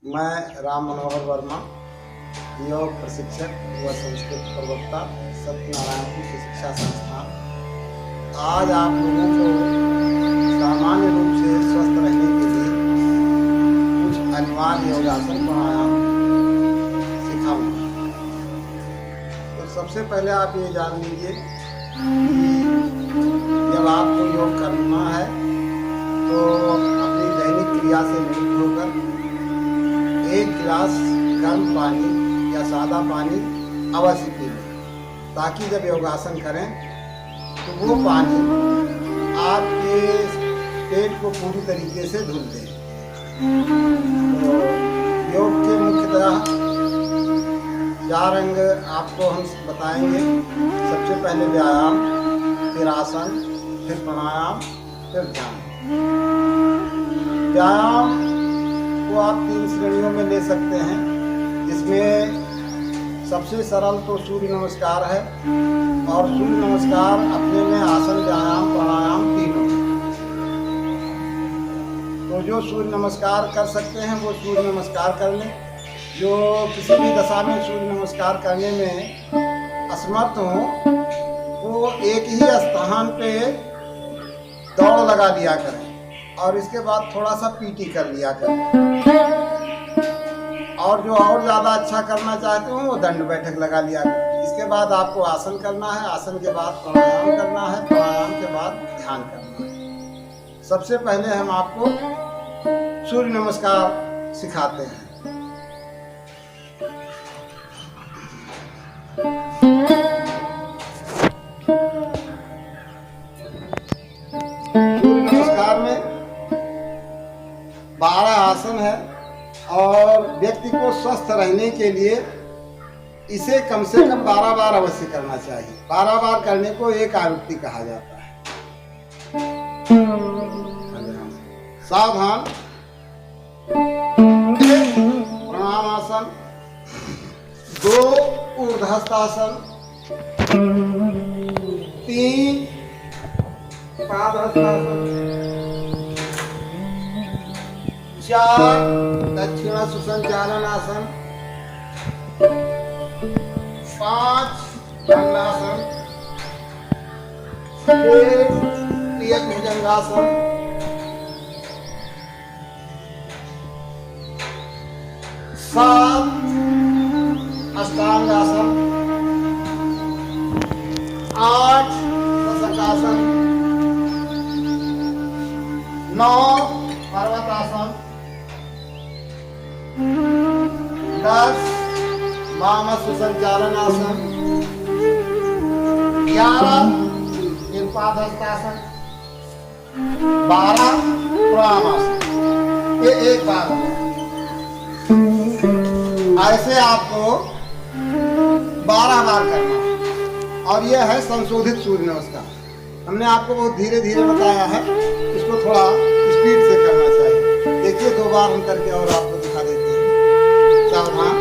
मैं राम मनोहर वर्मा, योग प्रशिक्षक व संस्कृत प्रवक्ता, सत्यनारायण उच्च शिक्षा संस्थान। आज आप लोगों को सामान्य रूप से स्वस्थ रहने के लिए कुछ अनिवार्य योगासन प्राणायाम सिखाऊंगा। तो सबसे पहले आप ये जान लीजिए कि जब आपको योग करना है तो अपनी दैनिक क्रिया से निवृत्त होकर एक गिलास गर्म पानी या सादा पानी अवश्य पी लें, ताकि जब योगासन करें तो वो पानी आपके पेट को पूरी तरीके से धुल दे। तो योग के मुख्यतः 4 अंग आपको हम बताएंगे। सबसे पहले व्यायाम, फिर आसन, फिर प्राणायाम, फिर ध्यान। व्यायाम को आप 3 श्रेणियों में ले सकते हैं, जिसमें सबसे सरल तो सूर्य नमस्कार है, और सूर्य नमस्कार अपने में आसन, व्यायाम, प्राणायाम तीनों। तो जो सूर्य नमस्कार कर सकते हैं वो सूर्य नमस्कार कर लें। जो किसी भी दशा में सूर्य नमस्कार करने में असमर्थ हो वो एक ही स्थान पे दौड़ लगा लिया करें और इसके बाद थोड़ा सा पीटी कर लिया करें। और जो और ज़्यादा अच्छा करना चाहते हो वो दंड बैठक लगा लिया करें। इसके बाद आपको आसन करना है, आसन के बाद प्राणायाम करना है, प्राणायाम के बाद ध्यान करना है। सबसे पहले हम आपको सूर्य नमस्कार सिखाते हैं। सूर्य नमस्कार में 12 आसन है और व्यक्ति को स्वस्थ रहने के लिए इसे कम से कम 12 बार अवश्य करना चाहिए। 12 बार करने को एक आवृत्ति कहा जाता है। सावधान। प्रणामासन, 2 ऊर्ध्वहस्तासन, 3 पादहस्तासन, 4 दक्षिण सुसंचालन आसन, 5 दंडासन, 6 प्रिय भुजंगासन, 7 अष्टांगासन, 8 वसकासन, 9 पर्वतासन, 10 वाम सुसंचालन आसन, 11 पादहस्तासन, 12 प्राणायाम। ये एक बार हो। ऐसे आपको 12 बार करना है। और यह है संशोधित सूर्य नमस्कार। हमने आपको बहुत धीरे धीरे बताया है, इसको थोड़ा स्पीड से करना चाहिए। देखिए 2 बार हम करके और आपको दिखा देते हैं। सावधान।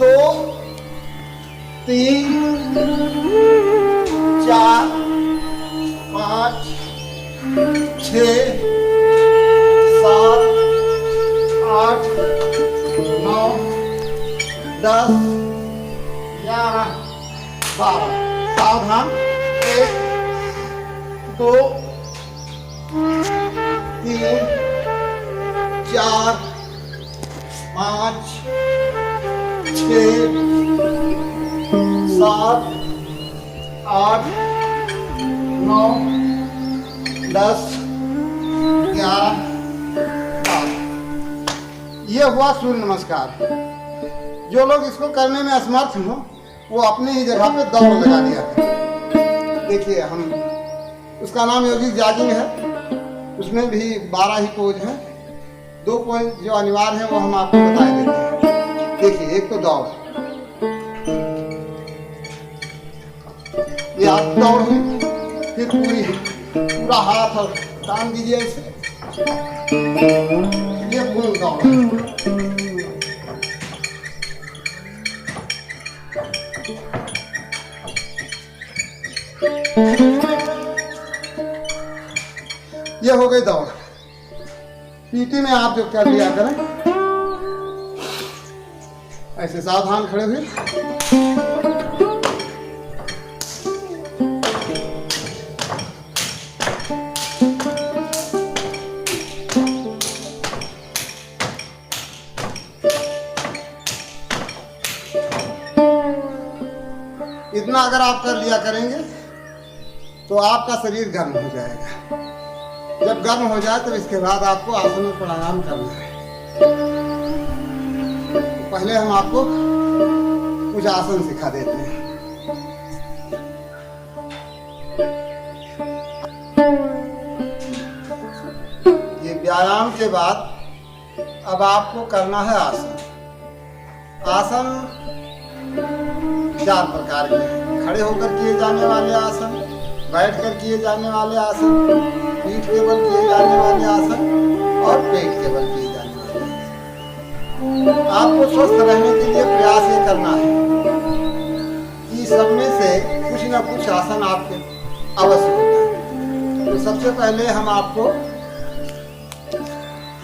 2 3 4 5 6 7 8 9 10 11 12। सावधान। 1 2 3 4 5 6 7 8 9 10 11 12। ये हुआ सूर्य नमस्कार। जो लोग इसको करने में असमर्थ हो वो अपने ही जगह पे दौड़ लगा दिया करें। देखिए हम उसका नाम योगिक जॉगिंग है। उसमें भी 12 ही पोज हैं। 2 पोज जो अनिवार्य है वो हम आपको बता देते हैं। देखिए एक तो दौड़, ये आप दौड़ हुई, फिर पूरा हाथ और टांग दीजिए ऐसे, ये पूरी दौड़। ये हो गई दौड़। चींटी में आप जो कर लिया करें, ऐसे सावधान खड़े हुए। इतना अगर आप कर लिया करेंगे तो आपका शरीर गर्म हो जाएगा। जब गर्म हो जाए तो इसके बाद आपको आसन में प्राणायाम करना है। तो पहले हम आपको कुछ आसन सिखा देते हैं। ये व्यायाम के बाद अब आपको करना है आसन। आसन 4 प्रकार के हैं। खड़े होकर किए जाने वाले आसन, बैठकर किए जाने वाले आसन, पीठ के बल किए जाने वाले आसन और पेट के बल किए जाने वाले आसन। आपको स्वस्थ रहने के लिए प्रयास ये करना है कि सब में से कुछ न कुछ आसन आपके अवश्य होता है। तो सबसे पहले हम आपको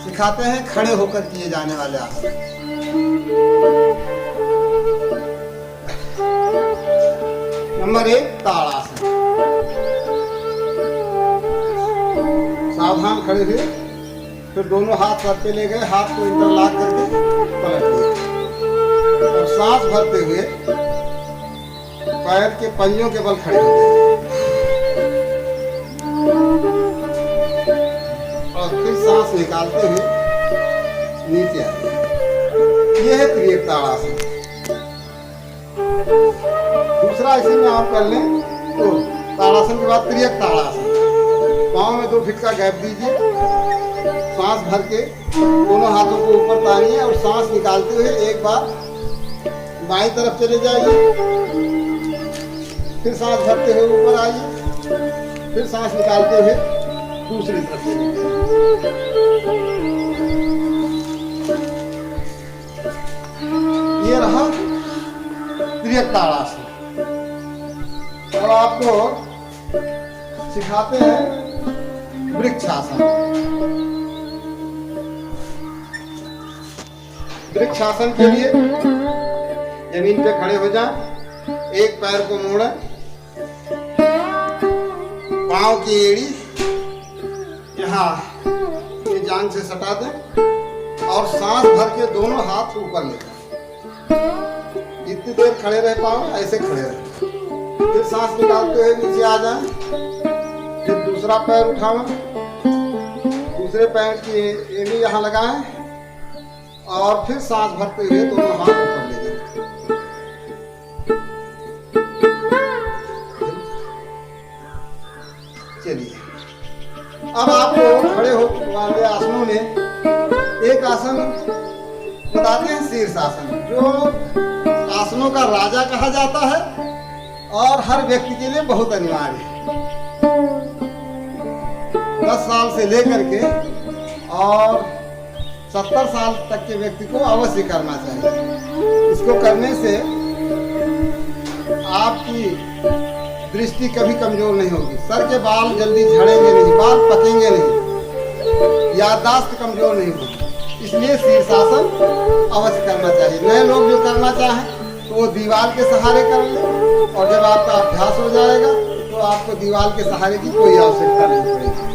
सिखाते हैं खड़े होकर किए जाने वाले आसन। नंबर 1 ताड़ासन। सावधान खड़े हुए, फिर दोनों हाथ सर पे ले गए, हाथ को इंटरलॉक करके पलट दिए और सांस भरते हुए पैर के पंजों के बल खड़े हो गए और फिर सांस निकालते हुए नीचे आ गए। यह है त्रिएक ताड़ासन। दूसरा इसी में आप कर लें तो ताड़ासन के बाद त्रिएक ताड़ासन। पाँव में 2 फीट का गैप दीजिए, सांस भर के दोनों हाथों को ऊपर तानिए और सांस निकालते हुए एक बार बाईं तरफ चले जाइए, फिर सांस भरते हुए ऊपर आइए, फिर सांस निकालते हुए दूसरी तरफ चले जाइए। ये रहा त्रिएक ताड़ासन। अब आपको सिखाते हैं वृक्षासन। वृक्षासन के लिए जमीन पे खड़े हो जाएं, एक पैर को मोड़ें, पांव की एड़ी यहाँ ये जांघ से सटा दें और सांस भर के दोनों हाथ ऊपर ले जाएं। जितनी देर खड़े रहे पांव ऐसे खड़े रहे, फिर सांस निकालते हुए नीचे आ जाएं, फिर दूसरा पैर उठावें, दूसरे पैर की एड़ी यहाँ लगाएं और फिर सांस भरते हुए दोनों हाथ ऊपर ले जाएं। चलिए, अब आपको खड़े हो वाले आसनों में एक आसन बताते हैं, शीर्षासन, जो आसनों का राजा कहा जाता है और हर व्यक्ति के लिए बहुत अनिवार्य है। 10 साल से लेकर के और 70 साल तक के व्यक्ति को अवश्य करना चाहिए। इसको करने से आपकी दृष्टि कभी कमजोर नहीं होगी, सर के बाल जल्दी झड़ेंगे नहीं, बाल पकेंगे नहीं, याददाश्त कमजोर नहीं होगी। इसलिए शीर्षासन अवश्य करना चाहिए। नए लोग जो करना चाहें तो वो दीवार के सहारे कर लें और जब आपका अभ्यास हो जाएगा तो आपको दीवार के सहारे की कोई आवश्यकता नहीं पड़ेगी।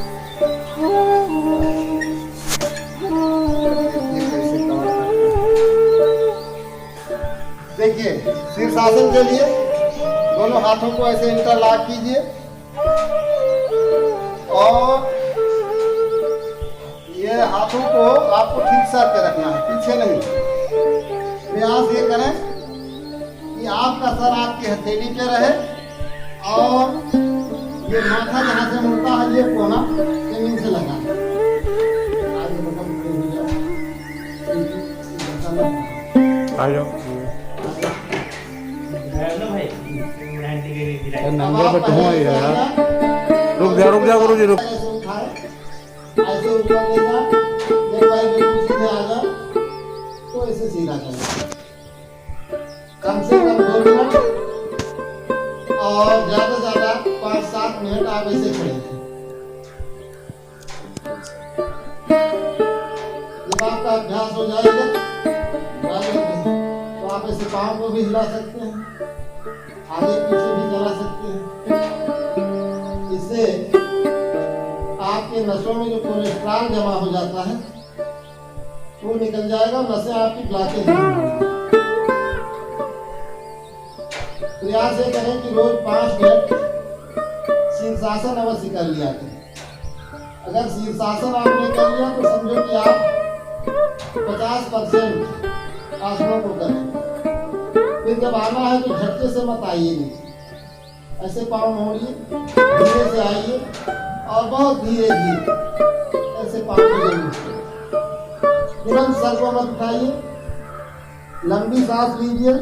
देखिए, शीर्षासन के लिए दोनों हाथों को ऐसे इंटरलॉक कीजिए और ये हाथों को आपको ठीक सर पे रखना है, पीछे नहीं। प्रयास ये करें कि आपका सर आपकी हथेली पे रहे और ये माथा जहाँ से मुड़ता है ये कोना जमीन से लगा है। आ जाओ। नंबर पे कहाँ है यार? रुक जा गुरु जी, रुक। ऐसे ऊपर ले जा, जब पैर बिल्कुल सीधे आ जाए तो ऐसे सीधा चले। कम से कम 2 मिनट और ज्यादा से ज्यादा 5-7 मिनट आप ऐसे खड़े रहें। अभ्यास हो जाएगा तो आप ऐसे पाँव को भी हिला सकते हैं, आगे पीछे भी चला सकते हैं। इससे आपके नसों में जो कोलेस्ट्रॉल जमा हो जाता है वो निकल जाएगा, नसें आपकी ब्लॉकेज नहीं होंगी। प्रयास ये करें कि रोज 5 मिनट शीर्षासन अवश्य कर लिया करें। अगर शीर्षासन आपने कर लिया तो समझो कि आप 50% आसनों को करें। फिर जब आना है तो झटके से मत आइए नीचे, ऐसे पाँव मोड़िए, धीरे से आइए और बहुत धीरे धीरे ऐसे पाँव को जरूर तुरंत सर को मत उठाइए, लंबी सांस लीजिए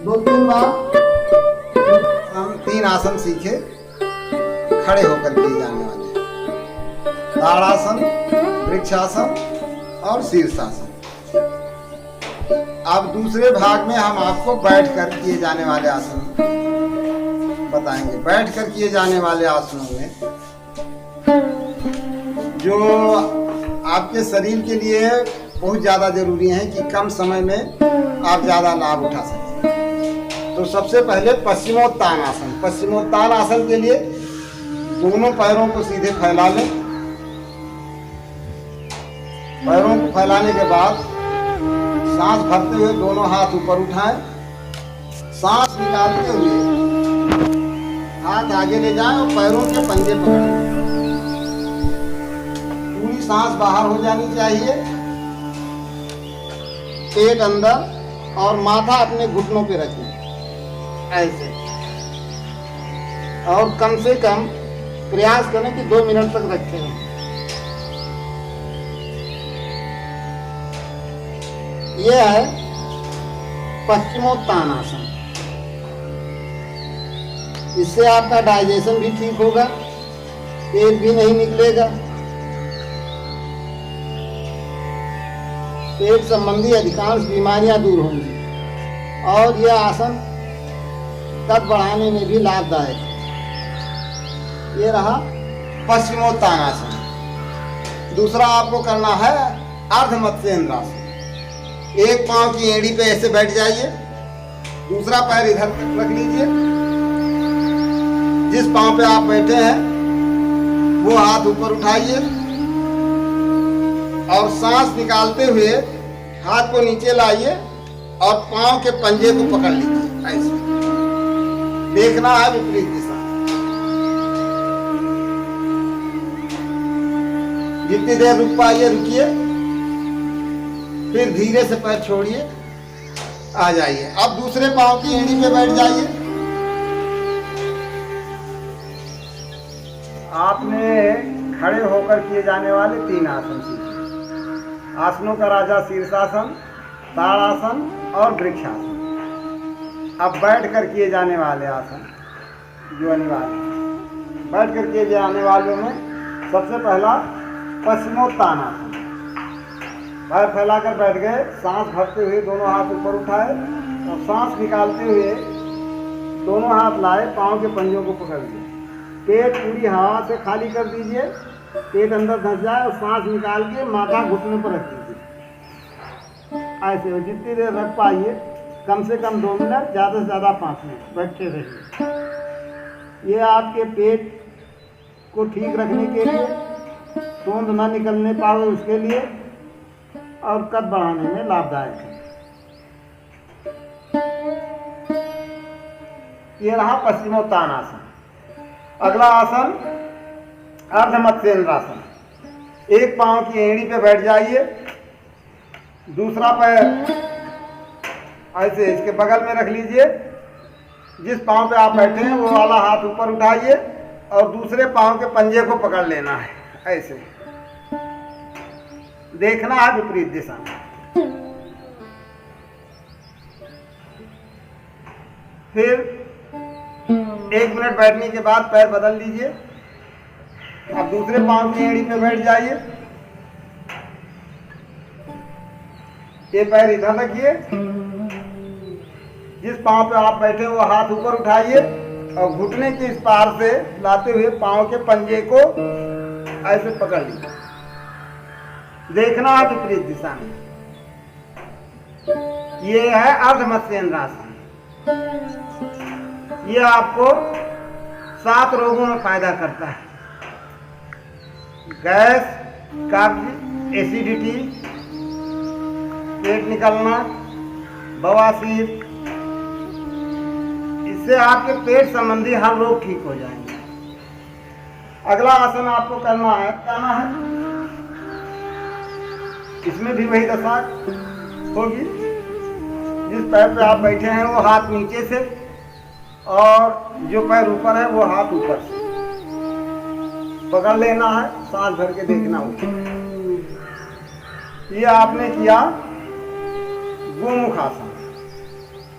2-3 बार। हम 3 आसन सीखे खड़े होकर किए जाने वाले, ताड़ासन, वृक्षासन और शीर्षासन। अब दूसरे भाग में हम आपको बैठकर किए जाने वाले आसन बताएंगे। बैठकर किए जाने वाले आसनों में जो आपके शरीर के लिए बहुत ज़्यादा जरूरी है कि कम समय में आप ज़्यादा लाभ उठा सकें, तो सबसे पहले पश्चिमोत्तान आसन। पश्चिमोत्तान आसन के लिए दोनों पैरों को सीधे फैला लें। पैरों को फैलाने के बाद सांस भरते हुए दोनों हाथ ऊपर उठाएं। सांस निकालते हुए हाथ आगे ले जाएं और पैरों के पंजे पकड़ें। पूरी सांस बाहर हो जानी चाहिए, पेट अंदर और माथा अपने घुटनों पे रखें ऐसे। और कम से कम प्रयास करें कि 2 मिनट तक रखें। यह है पश्चिमोत्तान आसन। इससे आपका डाइजेशन भी ठीक होगा, पेट भी नहीं निकलेगा, पेट संबंधी अधिकांश बीमारियां दूर होंगी और यह आसन कद बढ़ाने में भी लाभदायक है। ये रहा पश्चिमोत्तान आसन। दूसरा आपको करना है अर्धमत्स्येंद्रासन। एक पांव की एड़ी पे ऐसे बैठ जाइए, दूसरा पैर इधर रख लीजिए। जिस पांव पे आप बैठे हैं वो हाथ ऊपर उठाइए और सांस निकालते हुए हाथ को नीचे लाइए और पांव के पंजे को पकड़ लीजिए ऐसे। देखना है विपरीत दिशा। जितनी देर रुक पाइए रुकिए, फिर धीरे से पैर छोड़िए, आ जाइए। अब दूसरे पांव की एड़ी पे बैठ जाइए। आपने खड़े होकर किए जाने वाले 3 आसन सीखे। आसनों का राजा शीर्षासन, ताड़ासन और वृक्षासन। अब बैठकर किए जाने वाले आसन जो अनिवार्य। बैठकर किए जाने वालों में सबसे पहला पश्चिमोत्तान आसन। पैर फैलाकर बैठ गए, सांस भरते हुए दोनों हाथ ऊपर उठाए और सांस निकालते हुए दोनों हाथ लाए, पांव के पंजों को पकड़ लिए। पेट पूरी हवा से खाली कर दीजिए, पेट अंदर धंस जाए और सांस निकाल के माथा घुटने पर रख दीजिए ऐसे। जितनी देर रख पाइए, कम से कम 2 मिनट, ज़्यादा से ज़्यादा 5 मिनट बैठते रहिए। ये आपके पेट को ठीक रखने के लिए, तोंद न निकलने पाए उसके लिए और कद बढ़ाने में लाभदायक है। ये रहा पश्चिमोत्तान आसन। अगला आसन अर्धमत्स्येंद्रासन। एक पांव की एड़ी पे बैठ जाइए, दूसरा पैर ऐसे इसके बगल में रख लीजिए। जिस पांव पे आप बैठे हैं वो वाला हाथ ऊपर उठाइए और दूसरे पांव के पंजे को पकड़ लेना है ऐसे। देखना है विपरीत दिशा में। फिर 1 मिनट बैठने के बाद पैर बदल लीजिए। अब दूसरे पांव की एड़ी पे बैठ जाइए। ये पैर इधर रखिए। जिस पांव पे आप बैठे वो हाथ ऊपर उठाइए और घुटने के इस पार से लाते हुए पांव के पंजे को ऐसे पकड़ लीजिए। देखना है विपरीत दिशा में। ये है अर्ध मत्स्येंद्रासन। ये आपको 7 रोगों में फायदा करता है। गैस, कब्ज, एसिडिटी, पेट निकलना, बवासीर, इससे आपके पेट संबंधी हर रोग ठीक हो जाएंगे। अगला आसन आपको करना है इसमें भी वही दशा होगी। जिस पैर पे आप बैठे हैं वो हाथ नीचे से और जो पैर ऊपर है वो हाथ ऊपर से पकड़ लेना है, सांस भर के देखना ऊपर। ये आपने किया गोमुख आसन।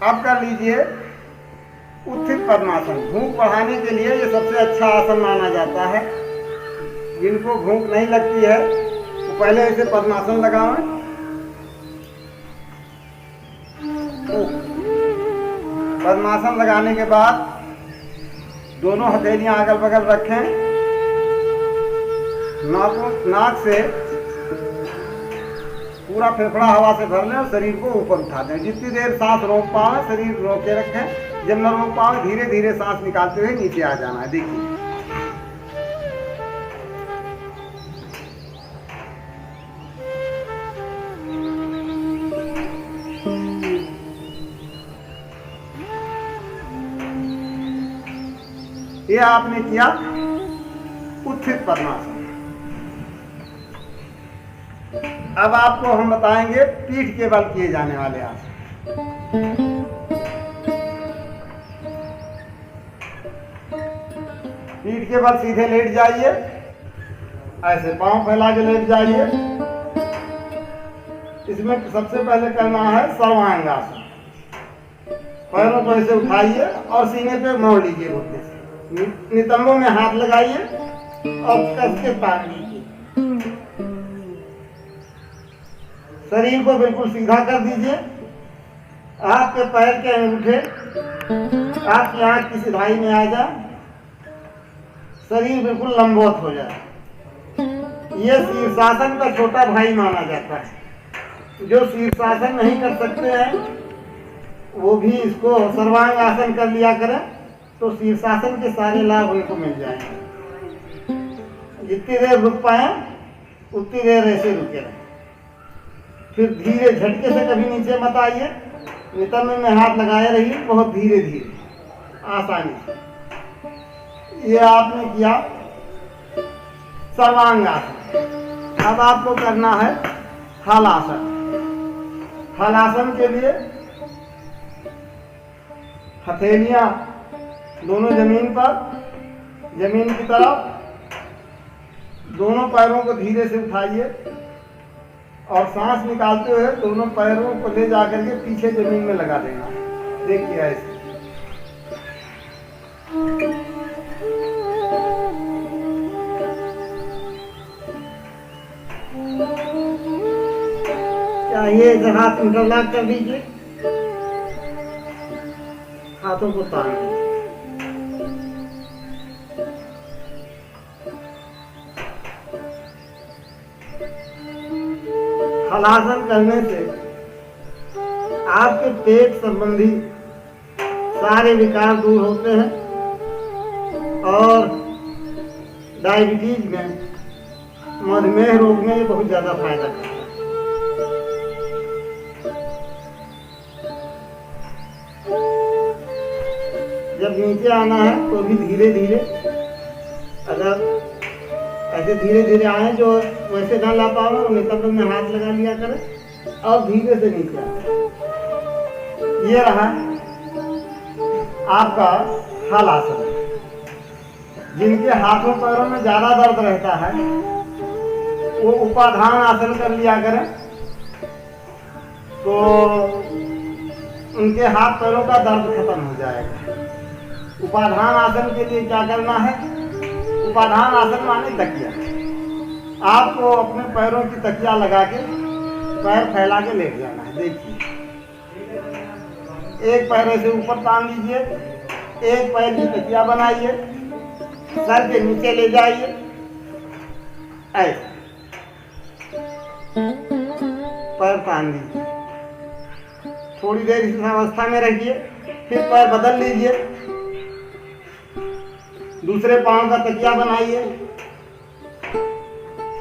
अब कर लीजिए उत्थित पद्मासन। भूख बढ़ाने के लिए ये सबसे अच्छा आसन माना जाता है। जिनको भूख नहीं लगती है वो पहले ऐसे पद्मासन लगाएं। तो पद्मासन लगाने के बाद दोनों हथेलियां अगल बगल रखें। नाक से पूरा फेफड़ा हवा से भर लें और शरीर को ऊपर उठा दें। जितनी देर सांस रोक पाए शरीर रोके रखें। जब न रोक पाए धीरे धीरे सांस निकालते हुए नीचे आ जाना है। देखिए ये आपने किया उत्थित पद्मासन। अब आपको हम बताएंगे पीठ के बल किए जाने वाले आसन। पीठ के बल सीधे लेट जाइए, ऐसे पांव फैला के लेट जाइए। इसमें सबसे पहले करना है सर्वांगासन। पैरों को ऐसे उठाइए और सीने पे मोड़ लीजिए घुटने से। नितंबों में हाथ लगाइए और कस के तान लीजिए। शरीर को बिल्कुल सीधा कर दीजिए। आपके पैर के अंगूठे आपकी आंख की सिधाई में आ जाए। शरीर बिल्कुल लंबवत हो जाए। यह शीर्षासन का छोटा भाई माना जाता है। जो शीर्षासन नहीं कर सकते हैं वो भी इसको सर्वांग आसन कर लिया करें तो शीर्षासन के सारे लाभ उनको मिल जाएंगे। जितनी देर रुक पाए उतनी देर ऐसे रुके रहें। फिर धीरे झटके से कभी नीचे मत आइए। नितंब में हाथ लगाए रहिए, बहुत धीरे धीरे आसानी से। ये आपने किया सर्वांगासन। अब आपको करना है हलासन। हलासन के लिए हथेलियां दोनों जमीन पर, जमीन की तरफ, दोनों पैरों को धीरे से उठाइए और सांस निकालते हुए दोनों पैरों को ले जाकर के पीछे जमीन में लगा देना। देखिए ऐसे। चाहिए इधर हाथ इंटरलॉक कर दीजिए, हाथों को तान दीजिए। हलासन करने से आपके पेट संबंधी सारे विकार दूर होते हैं और डायबिटीज में, मधुमेह रोग में ये बहुत ज्यादा फायदा करता है। जब नीचे आना है तो भी धीरे धीरे, अगर ऐसे धीरे धीरे आए जो वैसे ना ला पाओ और नितंब में हाथ लगा लिया करें और धीरे से नीचे आए। ये रहा आपका हलासन। जिनके हाथों पैरों में ज्यादा दर्द रहता है वो उपाधान आसन कर लिया करें तो उनके हाथ पैरों का दर्द खत्म हो जाएगा। उपाधान आसन के लिए क्या करना है? उपाधान आसन माने तकिया। आपको अपने पैरों की तकिया लगा के पैर फैला के लेट जाना है। देखिए, एक पैर ऐसे ऊपर तान लीजिए, एक पैर की तकिया बनाइए, सर के नीचे ले जाइए, ऐसे पैर तान लीजिए। थोड़ी देर इस अवस्था में रखिए, फिर पैर बदल लीजिए, दूसरे पांव का तकिया बनाइए,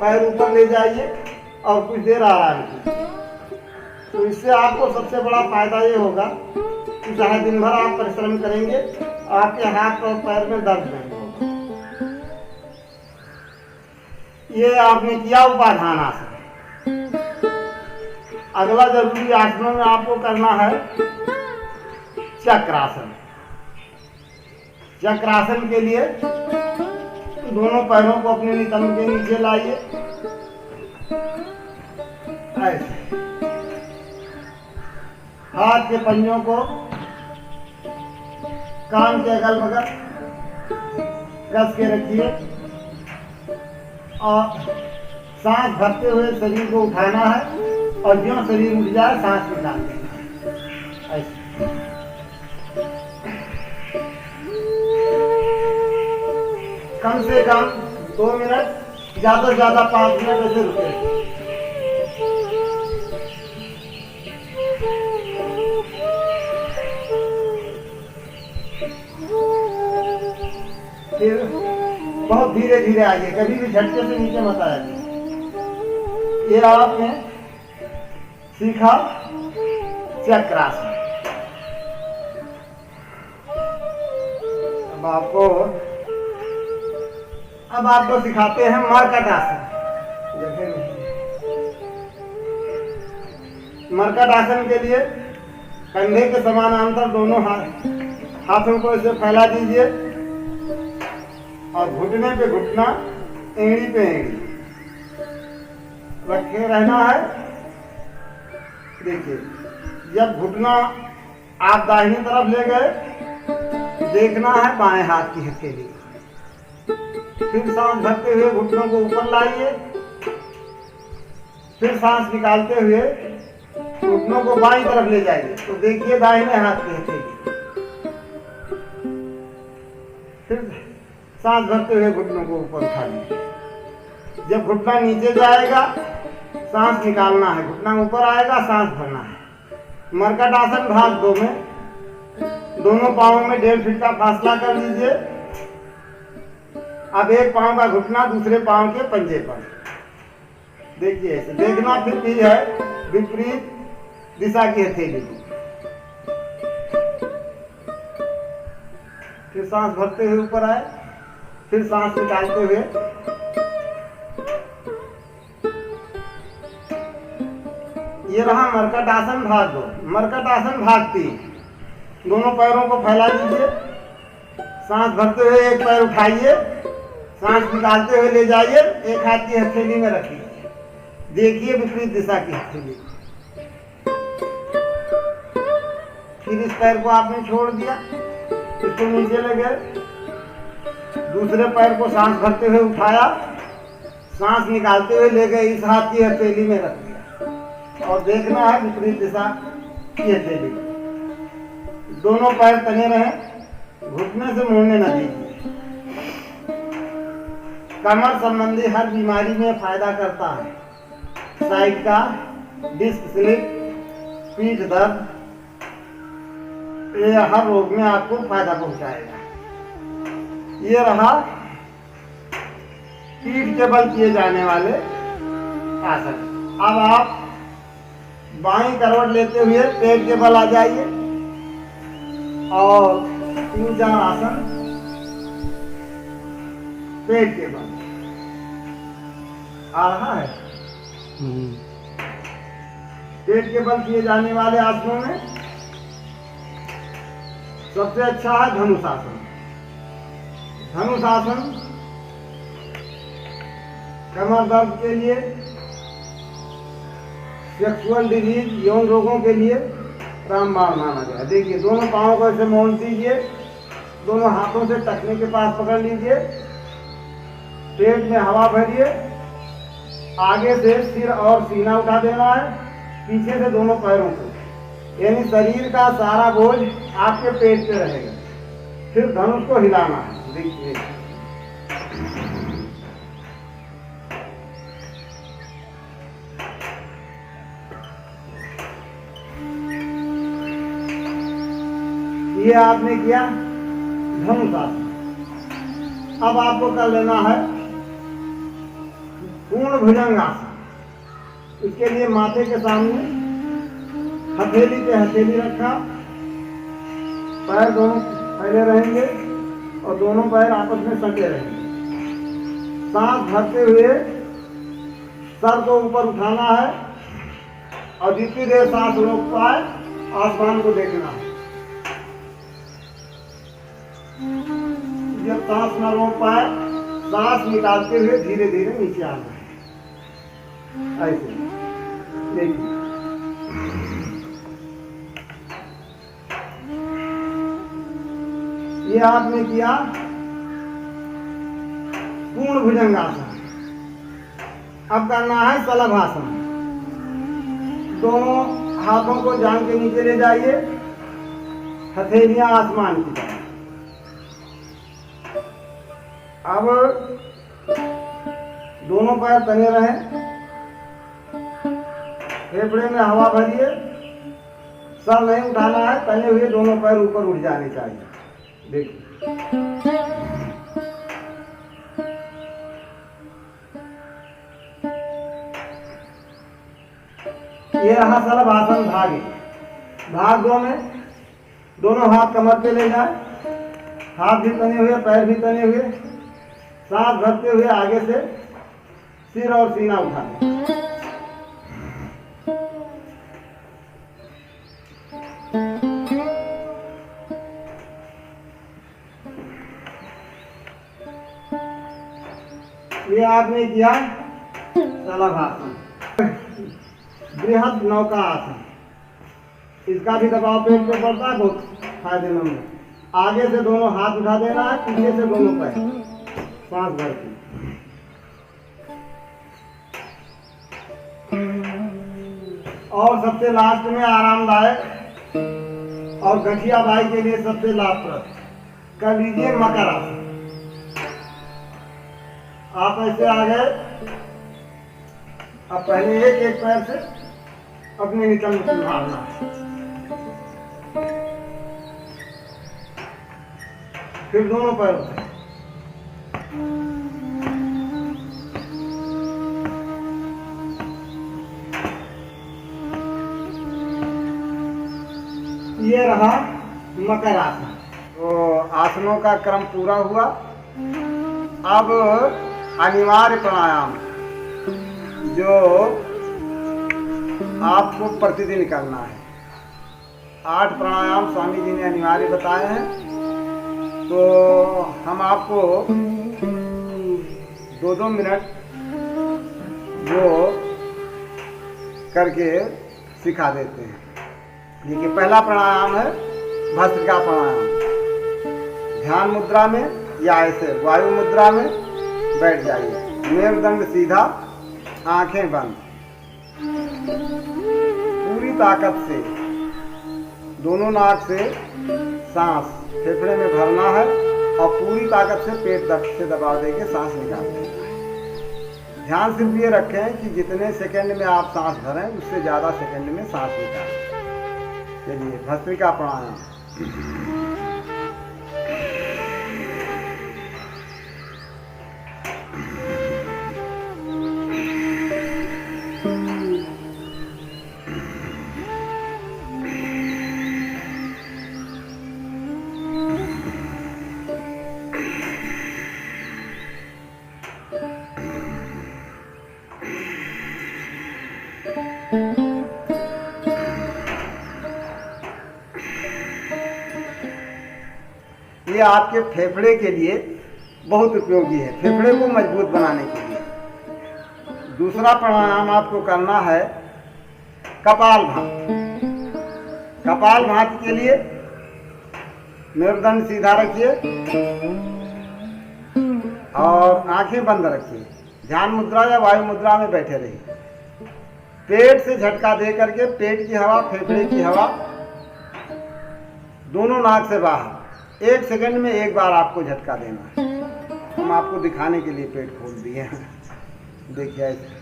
पैर ऊपर ले जाइए और कुछ देर आराम कीजिए। तो इससे आपको सबसे बड़ा फायदा ये होगा कि चाहे दिन भर आप परिश्रम करेंगे, आपके हाथ और पैर में दर्द नहीं होगा। ये आपने किया उपाधान आसन। अगला जरूरी आसनों में आपको करना है चक्रासन। चक्रासन के लिए दोनों पैरों को अपने नितंब के नीचे लाइए, ऐसे हाथ के पंजों को कान के अगल बगल कस के रखिए और सांस भरते हुए शरीर को उठाना है और ज्यों शरीर उठ जाए सांस निकाल देना है। ऐसे कम से कम 2 मिनट, ज्यादा से ज्यादा 5 मिनट ऐसे रुके। फिर बहुत धीरे धीरे आइए, कभी भी झटके से नीचे मत आइए। ये आपने सीखा चक्रासन। अब आपको सिखाते हैं मरकट आसन। मरकट आसन के लिए कंधे के समानांतर दोनों हाथों को ऐसे फैला दीजिए और घुटने पे घुटना, एड़ी पे एड़ी रखे रहना है। देखिए, जब घुटना आप दाहिनी तरफ ले गए, देखना है बाएं हाथ की हथेली। फिर सांस भरते हुए घुटनों को ऊपर लाइए, फिर सांस निकालते हुए घुटनों को बाईं तरफ ले जाइए, तो देखिए दाहिने हाथ की हथेली। फिर सांस भरते हुए घुटनों को ऊपर उठा लीजिए। जब घुटना नीचे जाएगा, सांस निकालना है, घुटना ऊपर आएगा, सांस भरना है। मरकट आसन भाग 2 में दोनों पांवों में 1.5 फीट का फासला कर लीजिए। अब एक पांव का घुटना दूसरे पांव के पंजे पर, देखिए ऐसे देखना। फिर भी है विपरीत दिशा की हथेली। फिर सांस भरते हुए ऊपर आए, फिर सांस निकालते हुए ये रहा मरकट आसन भाग 2। मरकट आसन भाग 3, दोनों पैरों को फैला दीजिए, सांस भरते हुए एक पैर उठाइए, सांस निकालते हुए ले जाइए, एक हाथ की हथेली में रखिए, देखिए विपरीत दिशा की हथेली। फिर इस पैर को आपने छोड़ दिया, इसको नीचे ले गए, दूसरे पैर को सांस भरते हुए उठाया, सांस निकालते हुए ले गए, इस हाथ की हथेली में रख दिया और देखना है विपरीत दिशा की हथेली। दोनों पैर तने रहे, घुटने से मुड़ने न दीजिए। कमर संबंधी हर बीमारी में फायदा करता है। साइड का डिस्क स्लिप, पीठ दर्द, ये हर रोग में आपको फायदा पहुंचाएगा। ये रहा पीठ के बल किए जाने वाले आसन। अब आप बाईं करवट लेते हुए पेट के बल आ जाइए और 3-4 आसन पेट के बल आ रहा है। पेट के बल किए जाने वाले आसनों में सबसे अच्छा है धनुषासन। धनुषासन कमर दर्द के लिए, सेक्सुअल डिजीज, यौन रोगों के लिए रामबाण माना गया। देखिए, दोनों पांवों को ऐसे मोड़ दीजिए, दोनों हाथों से टखने के पास पकड़ लीजिए, पेट में हवा भरिए, आगे से सिर और सीना उठा देना है, पीछे से दोनों पैरों को, यानी शरीर का सारा बोझ आपके पेट पे रहेगा। फिर धनुष को हिलाना है। देखिए, ये आपने किया धनुषासन। अब आपको कर लेना है पूर्ण भुजंगासन। इसके लिए माथे के सामने हथेली पे हथेली रखा, पैर दोनों फैले रहेंगे और दोनों पैर आपस में सटे रहेंगे। सांस भरते हुए सर को ऊपर उठाना है और जितनी देर सांस रोक पाए आसमान को देखना है। जब सांस न रोक पाए सांस निकालते हुए धीरे धीरे नीचे आना है। ऐसे देखिए, ये आपने किया पूर्ण भुजंगासन। अब करना है शलभासन। दोनों हाथों को जांघ के नीचे ले जाइए, हथेलियां आसमान की तरफ। अब दोनों पैर तने रहें, फेफड़े में हवा भरिए, सर नहीं उठाना है, तने हुए दोनों पैर ऊपर उठ जाने चाहिए। देखिए, ये रहा शलभासन भाग एक। भाग दो में दोनों हाथ कमर पे ले जाए, हाथ भी तने हुए, पैर भी तने हुए, सांस भरते हुए आगे से सिर और सीना उठाए। ये आपने किया शलभासन। बृहद नौका आसन, इसका भी दबाव पेट पे पड़ता है, बहुत फायदेमंद है। आगे से दोनों हाथ उठा देना है, पीछे से दोनों पैर, सांस भर के। और सबसे लास्ट में आरामदायक और गठिया बाई के लिए सबसे लाभप्रद कर लीजिए मकर आसन। आप ऐसे आ गए, अब पहले एक एक पैर से अपने निकल मारना, फिर दोनों पैर से। ये रहा मकर आसन। तो आसनों का क्रम पूरा हुआ। अब अनिवार्य प्राणायाम जो आपको प्रतिदिन करना है। 8 प्राणायाम स्वामी जी ने अनिवार्य बताए हैं, तो हम आपको 2-2 मिनट वो करके सिखा देते हैं। देखिए, पहला प्राणायाम है भस्त्रिका प्राणायाम। ध्यान मुद्रा में या ऐसे वायु मुद्रा में बैठ जाइए, मेरुदंड सीधा, आंखें बंद, पूरी ताकत से दोनों नाक से सांस फेफड़े में भरना है और पूरी ताकत से पेट से दबा देके सांस निकालना है। ध्यान सिर्फ ये रखें कि जितने सेकंड में आप सांस भरें उससे ज़्यादा सेकंड में सांस निकालें। चलिए, भस्त्रिका प्राणायाम। ये आपके फेफड़े के लिए बहुत उपयोगी है, फेफड़े को मजबूत बनाने के लिए। दूसरा प्राणायाम आपको करना है कपालभाति। कपालभाति के लिए मेरुदंड सीधा रखिए और आंखें बंद रखिए, ध्यान मुद्रा या वायु मुद्रा में बैठे रहिए। पेट से झटका दे करके पेट की हवा, फेफड़े की हवा दोनों नाक से बाहर 1 सेकंड में एक बार आपको झटका देना है। हम आपको दिखाने के लिए पेट खोल दिए हैं, देखिए ऐसे।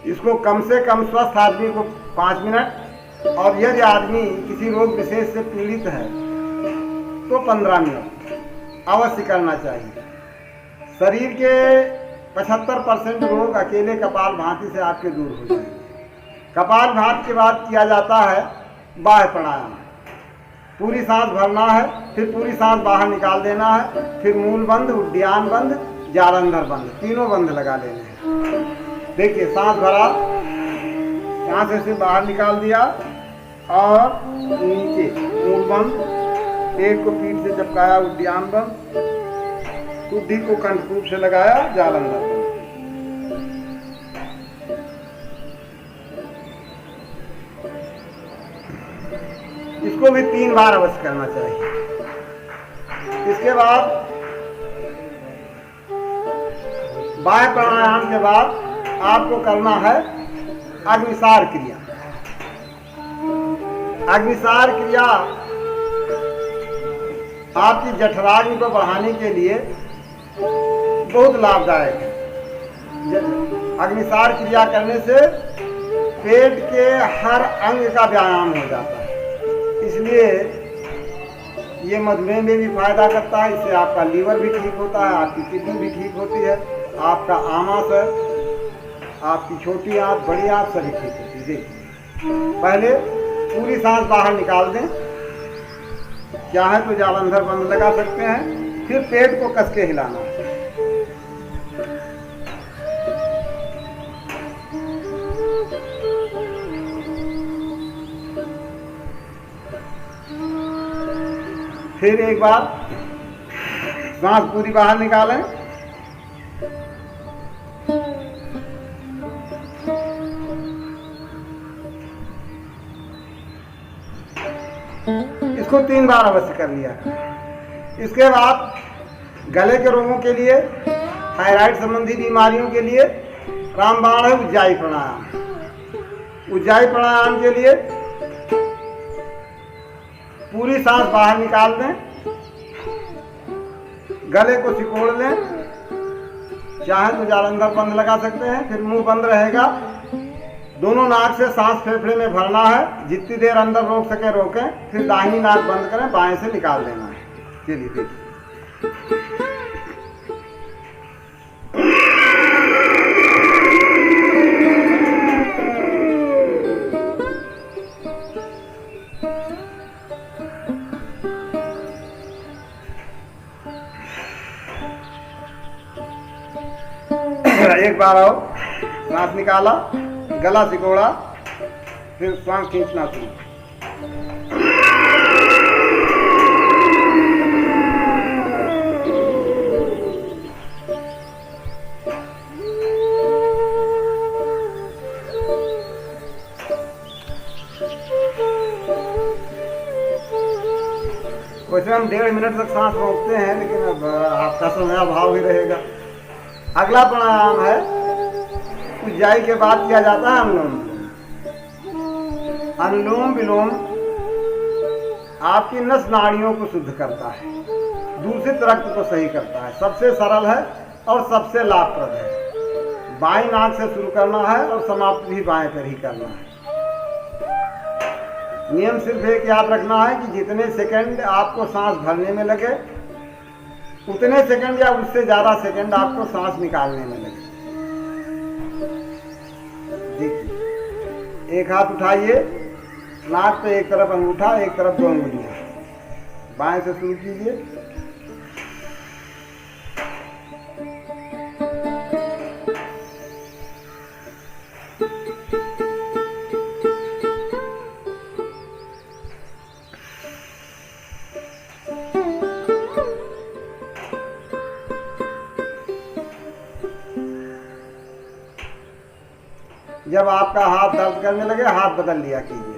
इसको कम से कम स्वस्थ आदमी को 5 मिनट, और यदि आदमी किसी रोग विशेष से पीड़ित है तो 15 मिनट अवश्य करना चाहिए। शरीर के 75% रोग अकेले कपालभाति से आपके दूर हो जाएंगे। कपालभाति के बाद किया जाता है बाह्य प्राणायाम। पूरी सांस भरना है, फिर पूरी सांस बाहर निकाल देना है, फिर मूल बंद, उद्यान बंद, जालंधर बंद, तीनों बंद लगा लेने हैं। देखिए, सांस भरा, सांस ऐसे बाहर निकाल दिया और नीचे मूल बंद, पेट को पीठ से चिपकाया, उद्यान बंद, बुद्धि को कंठकूप से लगाया, जालंधर बंद। इसको भी 3 बार अवश्य करना चाहिए। इसके बाद बाह्य प्राणायाम के बाद आपको करना है अग्निसार क्रिया। अग्निसार क्रिया आपकी जठराग्नि को बढ़ाने के लिए बहुत लाभदायक है। अग्निसार क्रिया करने से पेट के हर अंग का व्यायाम हो जाता है, इसलिए ये मधुमेह में भी फायदा करता है। इससे आपका लीवर भी ठीक होता है, आपकी किडनी भी ठीक होती है, आपका आमाशय है, आपकी छोटी आंत, बड़ी आंत सभी ठीक होती है। देखिए, पहले पूरी सांस बाहर निकाल दें, चाहे तो जालंधर बंद लगा सकते हैं, फिर पेट को कस के हिलाना है। फिर एक बार सांस पूरी बाहर निकालें, इसको 3 बार अवश्य कर लिया। इसके बाद गले के रोगों के लिए, थायराइड संबंधी बीमारियों के लिए रामबाण है उज्जाई प्राणायाम। उज्जाई प्राणायाम के लिए पूरी सांस बाहर निकाल दें, गले को सिकोड़ लें, चाहे तो जालंधर बंद लगा सकते हैं, फिर मुंह बंद रहेगा। दोनों नाक से सांस फेफड़े में भरना है, जितनी देर अंदर रोक सके रोकें, फिर दाहिनी नाक बंद करें, बाएं से निकाल देना है। चलिए देखिए, एक बार आओ, सांस निकाला, गला सिकोड़ा, फिर सांस खींचना शुरू। वैसे हम 1.5 मिनट तक सांस रोकते हैं, लेकिन अब आपका समय अभाव ही रहेगा। अगला प्राणायाम है उज्जाई के बाद किया जाता है अनुलोम विलोम। अनुलोम विलोम आपकी नस नाड़ियों को शुद्ध करता है, दूषित रक्त को सही करता है, सबसे सरल है और सबसे लाभप्रद है। बाईं नाक से शुरू करना है और समाप्त भी बाएं पर ही करना है। नियम सिर्फ एक याद रखना है कि जितने सेकंड आपको सांस भरने में लगे, उतने सेकंड या उससे ज्यादा सेकंड आपको सांस निकालने में लगे। देखिए, एक हाथ उठाइए, नाक पे एक तरफ अंगूठा, एक तरफ 2 उंगलियां, बाएं से शुरू कीजिए। जब आपका हाथ दर्द करने लगे, हाथ बदल लिया कीजिए।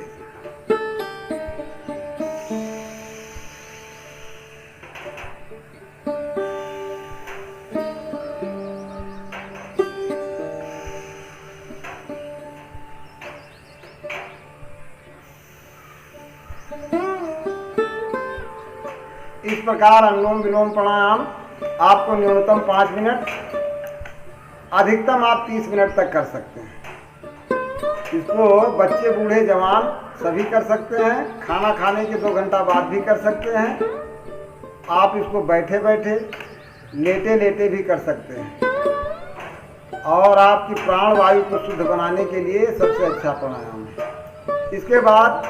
इस प्रकार अनुलोम विलोम प्राणायाम आपको न्यूनतम 5 मिनट, अधिकतम आप 30 मिनट तक कर सकते हैं। इसको बच्चे बूढ़े जवान सभी कर सकते हैं। खाना खाने के 2 घंटा बाद भी कर सकते हैं। आप इसको बैठे बैठे लेटे लेटे भी कर सकते हैं और आपकी प्राण वायु को शुद्ध बनाने के लिए सबसे अच्छा प्राणायाम है। इसके बाद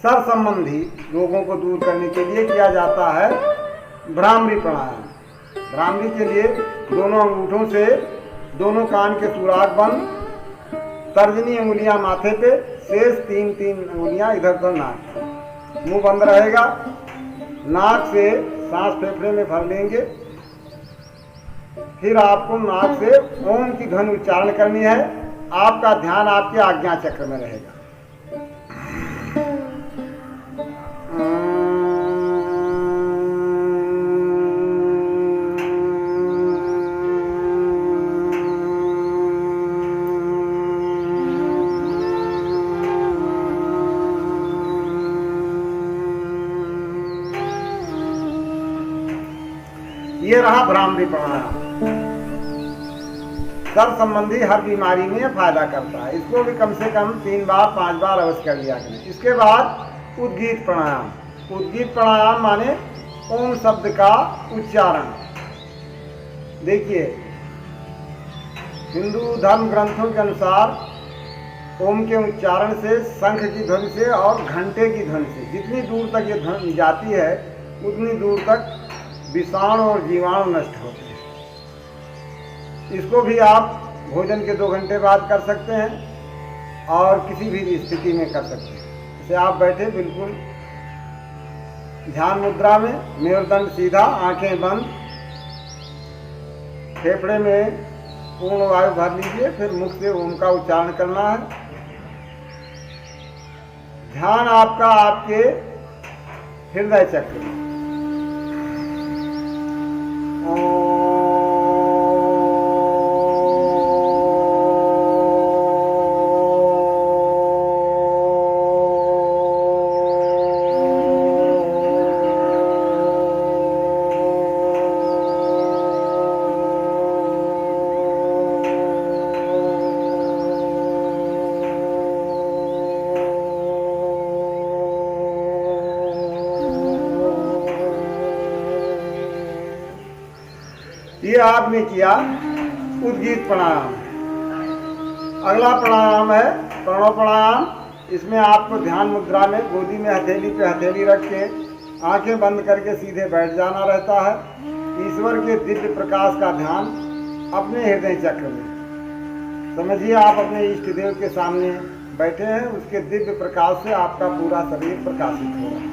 सर संबंधी रोगों को दूर करने के लिए किया जाता है भ्रामरी प्राणायाम। भ्रामरी के लिए दोनों अंगूठों से दोनों कान के सुराख बंद, तर्जनी अंगुलियां माथे पे, शेष 3-3 अंगुलियां इधर उधर नाक, मुंह बंद रहेगा। नाक से सांस फेफड़े में भर लेंगे। फिर आपको नाक से ओम की ध्वनि उच्चारण करनी है। आपका ध्यान आपके आज्ञा चक्र में रहेगा। ये रहा भ्रामरी प्राणायाम। सर संबंधी हर बीमारी में फायदा करता है। इसको भी कम से कम 3 बार 5 बार अवश्य कर लिया करें। इसके बाद उद्गीत प्राणायाम। उद्गीत प्राणायाम माने ओम शब्द का उच्चारण। देखिए, हिंदू धर्म ग्रंथों के अनुसार ओम के उच्चारण से, शंख की ध्वनि से और घंटे की ध्वनि से जितनी दूर तक ये ध्वनि जाती है उतनी दूर तक विषाणु और जीवाणु नष्ट होते हैं। इसको भी आप भोजन के 2 घंटे बाद कर सकते हैं और किसी भी स्थिति में कर सकते हैं। जैसे आप बैठे बिल्कुल ध्यान मुद्रा में, मेरुदंड सीधा, आंखें बंद, फेफड़े में पूर्ण वायु भर लीजिए। फिर मुख से ओम का उच्चारण करना है। ध्यान आपका आपके हृदय चक्र में। ये आपने किया उद्गीत प्राणायाम। अगला प्राणायाम है प्रणव प्राणायाम। इसमें आपको ध्यान मुद्रा में गोदी में हथेली पे हथेली रख के आंखें बंद करके सीधे बैठ जाना रहता है। ईश्वर के दिव्य प्रकाश का ध्यान अपने हृदय चक्र में। समझिए आप अपने इष्ट देव के सामने बैठे हैं, उसके दिव्य प्रकाश से आपका पूरा शरीर प्रकाशित हो रहा है,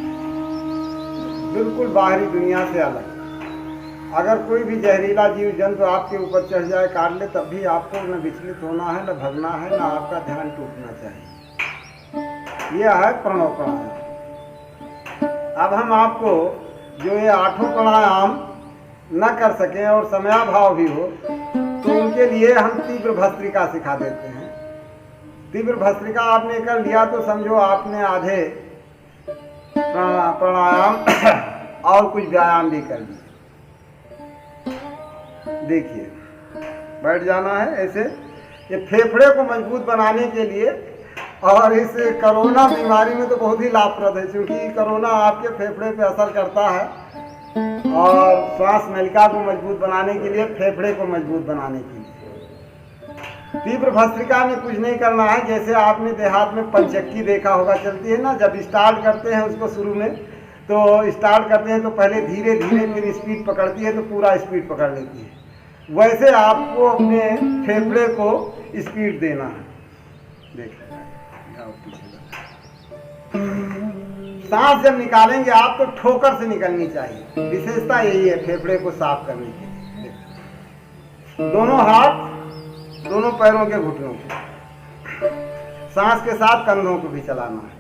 बिल्कुल बाहरी दुनिया से अलग। अगर कोई भी जहरीला जीव जंतु आपके ऊपर चढ़ जाए, काट ले, तब भी आपको न विचलित होना है, न भगना है, न आपका ध्यान टूटना चाहिए। यह है प्रणव प्राणायाम। अब हम आपको जो ये 8 प्राणायाम न कर सकें और समयाभाव भी हो, तो उनके लिए हम तीव्र भस्त्रिका सिखा देते हैं। तीव्र भस्त्रिका आपने कर लिया तो समझो आपने आधे प्राणायाम और कुछ व्यायाम भी कर लिए। देखिए, बैठ जाना है ऐसे। ये फेफड़े को मजबूत बनाने के लिए और इस कोरोना बीमारी में तो बहुत ही लाभप्रद है, क्योंकि कोरोना आपके फेफड़े पे असर करता है। और श्वास नलिका को मजबूत बनाने के लिए, फेफड़े को मजबूत बनाने के लिए तीव्र भस्त्रिका में कुछ नहीं करना है। जैसे आपने देहात में पंचक्की देखा होगा, चलती है ना, जब स्टार्ट करते हैं उसको शुरू में, तो स्टार्ट करते हैं तो पहले धीरे धीरे फिर स्पीड पकड़ती है, तो पूरा स्पीड पकड़ लेती है। वैसे आपको अपने फेफड़े को स्पीड देना है। देखिए, सांस जब निकालेंगे आप तो ठोकर से निकलनी चाहिए। विशेषता यही है फेफड़े को साफ करने की। दोनों हाथ दोनों पैरों के घुटनों पे, सांस के साथ कंधों को भी चलाना है।